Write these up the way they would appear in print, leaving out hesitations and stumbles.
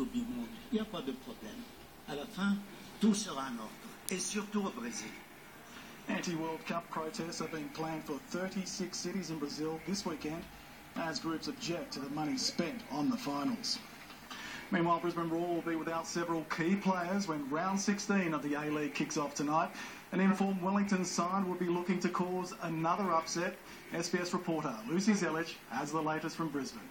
Coupe du Monde. Il n'y a pas de problème. À la fin, tout sera en ordre. Et surtout au Brésil. Anti-World Cup protests are being planned for 36 cities in Brazil this weekend as groups object to the money spent on the finals. Meanwhile, Brisbane Roar will be without several key players when round 16 of the A-League kicks off tonight. An informed Wellington side will be looking to cause another upset. SBS reporter Lucy Zelich has the latest from Brisbane.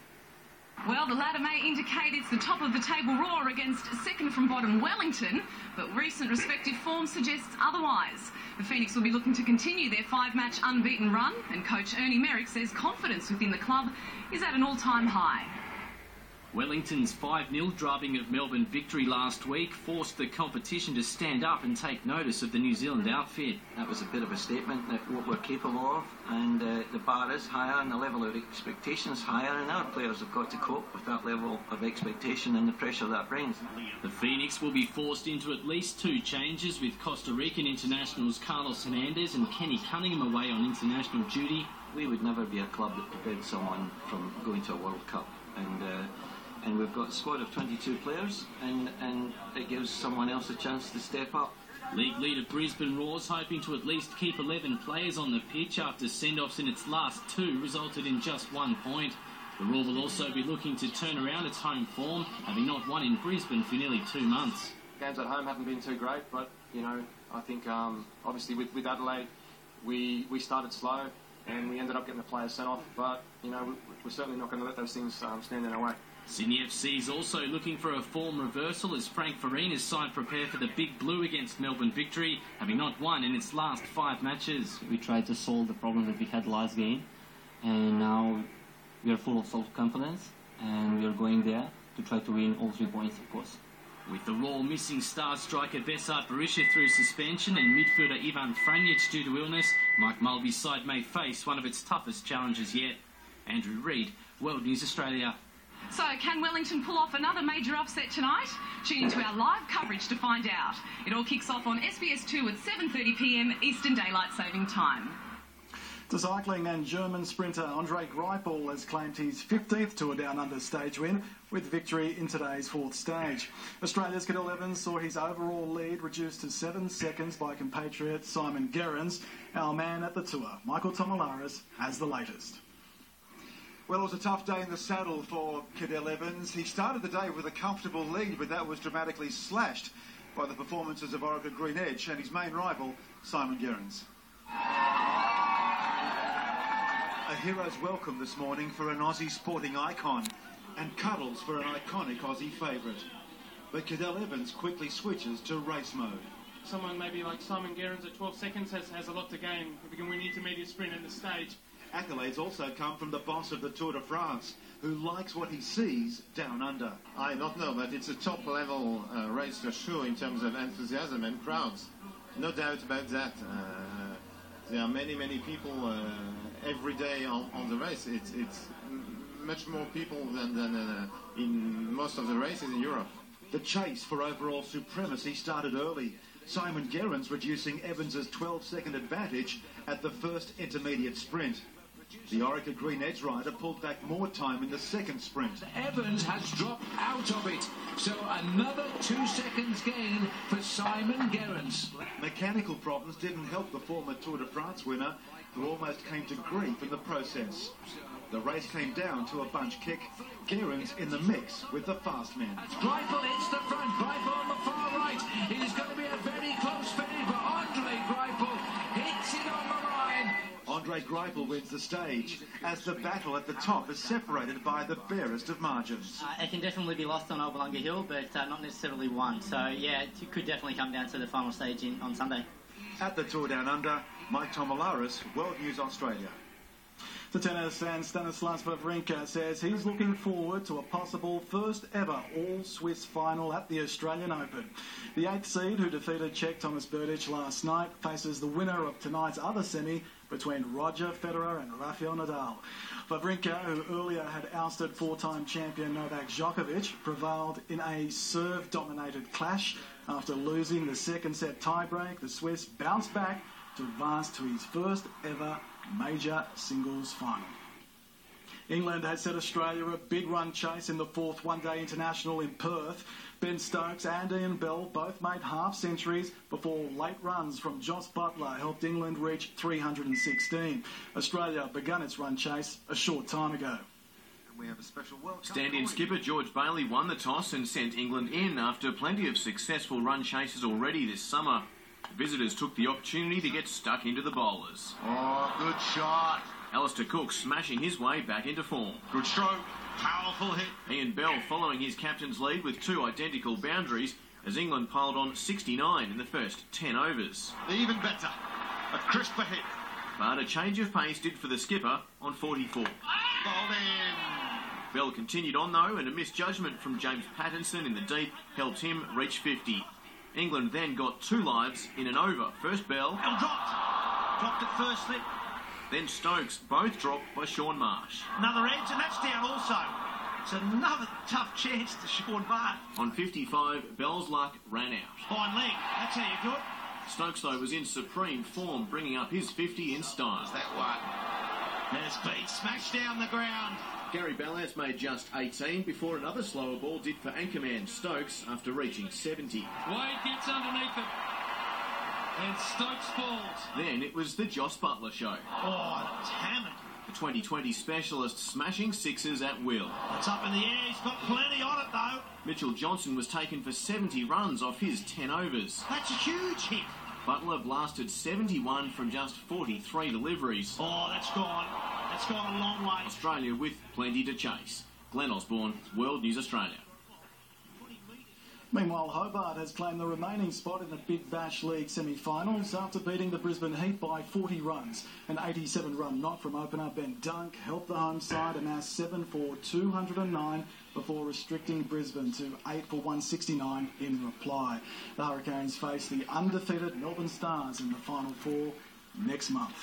Well, the ladder may indicate it's the top of the table Roar against second from bottom Wellington, but recent respective form suggests otherwise. The Phoenix will be looking to continue their 5-match unbeaten run, and coach Ernie Merrick says confidence within the club is at an all-time high. Wellington's 5-0 drubbing of Melbourne Victory last week forced the competition to stand up and take notice of the New Zealand outfit. That was a bit of a statement that what we're capable of, and the bar is higher and the level of expectation is higher, and our players have got to cope with that level of expectation and the pressure that brings. The Phoenix will be forced into at least 2 changes, with Costa Rican internationals Carlos Hernandez and Kenny Cunningham away on international duty. We would never be a club that prevented someone from going to a World Cup, and we've got a squad of 22 players, and it gives someone else a chance to step up. League leader Brisbane Roar's hoping to at least keep 11 players on the pitch after send-offs in its last 2 resulted in just 1 point. The Roar will also be looking to turn around its home form, having not won in Brisbane for nearly 2 months. Games at home haven't been too great, but, you know, I think obviously with Adelaide we started slow and we ended up getting the players sent off, but, you know, we're certainly not going to let those things stand in our way. Sydney FC is also looking for a form reversal as Frank Farina's side prepare for the Big Blue against Melbourne Victory, having not won in its last 5 matches. We tried to solve the problem that we had last game, and now we are full of self-confidence, and we are going there to try to win all 3 points, of course. With the Roar missing star striker Besart Berisha through suspension and midfielder Ivan Franjic due to illness, Mike Mulvey's side may face one of its toughest challenges yet. Andrew Reid, World News Australia. So, can Wellington pull off another major upset tonight? Tune into our live coverage to find out. It all kicks off on SBS2 at 7:30 p.m. Eastern Daylight Saving Time. To cycling, and German sprinter Andre Greipel has claimed his 15th Tour Down Under stage win with victory in today's 4th stage. Australia's Cadel Evans saw his overall lead reduced to 7 seconds by compatriot Simon Gerrans. Our man at the Tour, Michael Tomalaris, has the latest. Well, it was a tough day in the saddle for Cadel Evans. He started the day with a comfortable lead, but that was dramatically slashed by the performances of Orica Green Edge and his main rival, Simon Gerrans. A hero's welcome this morning for an Aussie sporting icon, and cuddles for an iconic Aussie favourite. But Cadel Evans quickly switches to race mode. Someone maybe like Simon Gerrans at 12 seconds has a lot to gain if he can win intermediate sprint in the stage. Accolades also come from the boss of the Tour de France, who likes what he sees down under. I don't know, but it's a top-level race for sure in terms of enthusiasm and crowds. No doubt about that. There are many people every day on the race. It's much more people than in most of the races in Europe. The chase for overall supremacy started early. Simon Gerrans reducing Evans's 12-second advantage at the first intermediate sprint. The Orica Green Edge rider pulled back more time in the second sprint. Evans has dropped out of it, so another 2 seconds gain for Simon Gerrans. Mechanical problems didn't help the former Tour de France winner, who almost came to grief in the process. The race came down to a bunch kick. Gerrans in the mix with the fast men. Greipel hits the front, Greipel on the far right. It is going to be a very close finish, but Andre Greipel hits it on the line. Andre Greipel wins the stage, as the battle at the top is separated by the barest of margins. It can definitely be lost on Obalunga Hill, but not necessarily won. So, yeah, it could definitely come down to the final stage on Sunday. At the Tour Down Under, Mike Tomalaris, World News Australia. To tennis, and Stanislas Wawrinka says he's looking forward to a possible first ever all-Swiss final at the Australian Open. The 8th seed, who defeated Czech Thomas Berdych last night, faces the winner of tonight's other semi between Roger Federer and Rafael Nadal. Wawrinka, who earlier had ousted 4-time champion Novak Djokovic, prevailed in a serve-dominated clash. After losing the second set tiebreak, the Swiss bounced back to advance to his first ever major singles final. England has set Australia a big run chase in the fourth one-day international in Perth. Ben Stokes and Ian Bell both made half centuries before late runs from Jos Buttler helped England reach 316. Australia began its run chase a short time ago. We have a special World Cup. Stand-in skipper George Bailey won the toss and sent England in after plenty of successful run chases already this summer. Visitors took the opportunity to get stuck into the bowlers. Oh, good shot. Alistair Cook smashing his way back into form. Good stroke. Powerful hit. Ian Bell following his captain's lead with 2 identical boundaries as England piled on 69 in the first 10 overs. Even better. A crisper hit. But a change of pace did for the skipper on 44. Bowled in. Bell continued on though, and a misjudgment from James Pattinson in the deep helped him reach 50. England then got 2 lives in an over. First Bell. Bell dropped at first slip. Then Stokes, both dropped by Sean Marsh. Another edge, and that's down also. It's another tough chance to Sean Marsh. On 55, Bell's luck ran out. Fine leg, that's how you do it. Stokes, though, was in supreme form, bringing up his 50 in style. That one. There's been smashed down the ground. Gary Ballas made just 18 before another slower ball did for anchorman Stokes after reaching 70. Wade gets underneath it. And Stokes falls. Then it was the Jos Buttler show. Oh, it's hammered. The 2020 specialist smashing sixes at will. It's up in the air. He's got plenty on it, though. Mitchell Johnson was taken for 70 runs off his 10 overs. That's a huge hit. Butler blasted 71 from just 43 deliveries. Oh, that's gone. That's gone a long way. Australia with plenty to chase. Glenn Osborne, World News Australia. Meanwhile, Hobart has claimed the remaining spot in the Big Bash League semi-finals after beating the Brisbane Heat by 40 runs. An 87-run knock from opener Ben Dunk helped the home side amass 7 for 209 before restricting Brisbane to 8 for 169 in reply. The Hurricanes face the undefeated Melbourne Stars in the Final Four next month.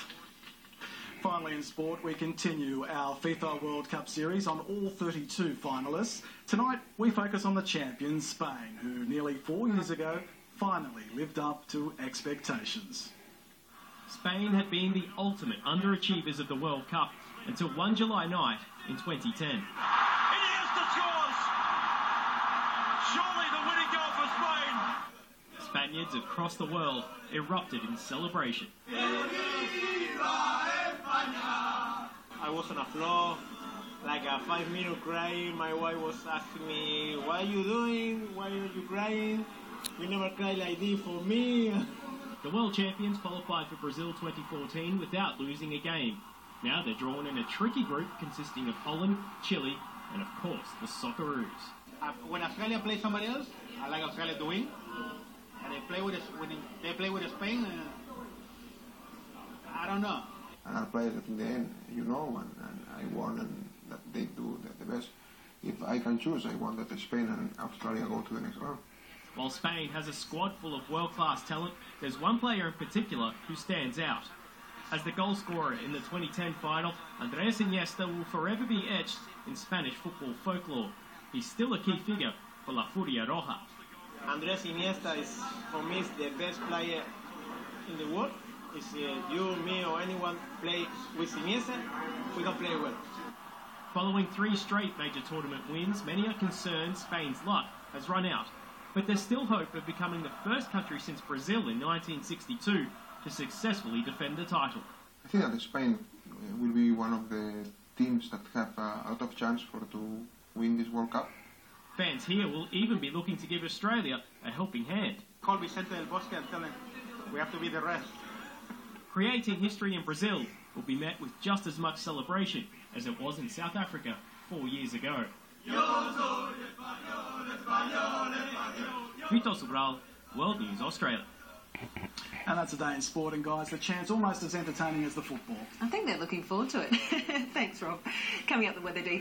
Finally in sport, we continue our FIFA World Cup series on all 32 finalists. Tonight, we focus on the champions, Spain, who nearly 4 years ago finally lived up to expectations. Spain had been the ultimate underachievers of the World Cup until one July night in 2010. Iniesta scores! Surely the winning goal for Spain! Spaniards across the world erupted in celebration. I was on a floor, like a 5-minute crying. My wife was asking me, what are you doing? Why are you crying? You never cry like this for me. The world champions qualified for Brazil 2014 without losing a game. Now they're drawn in a tricky group consisting of Holland, Chile, and of course the Socceroos. When Australia plays somebody else, I like Australia to win. And when they play with Spain, I don't know. And I played in the end, you know, and I won, and that they do the best. If I can choose, I want that Spain and Australia go to the next round. While Spain has a squad full of world-class talent, there's one player in particular who stands out. As the goal scorer in the 2010 final, Andrés Iniesta will forever be etched in Spanish football folklore. He's still a key figure for La Furia Roja. Andrés Iniesta is, for me, is the best player in the world. If you, me, or anyone play with Iniesta, we don't play well. Following 3 straight major tournament wins, many are concerned Spain's luck has run out. But there's still hope of becoming the first country since Brazil in 1962 to successfully defend the title. I think that Spain will be one of the teams that have a lot of chance to win this World Cup. Fans here will even be looking to give Australia a helping hand. Call Vicente del Bosque and tell him we have to be the rest. Creating history in Brazil will be met with just as much celebration as it was in South Africa 4 years ago. Vitor Sobral, World News Australia. And that's a day in sporting, guys. The chant's almost as entertaining as the football. I think they're looking forward to it. Thanks, Rob. Coming up, the weather details.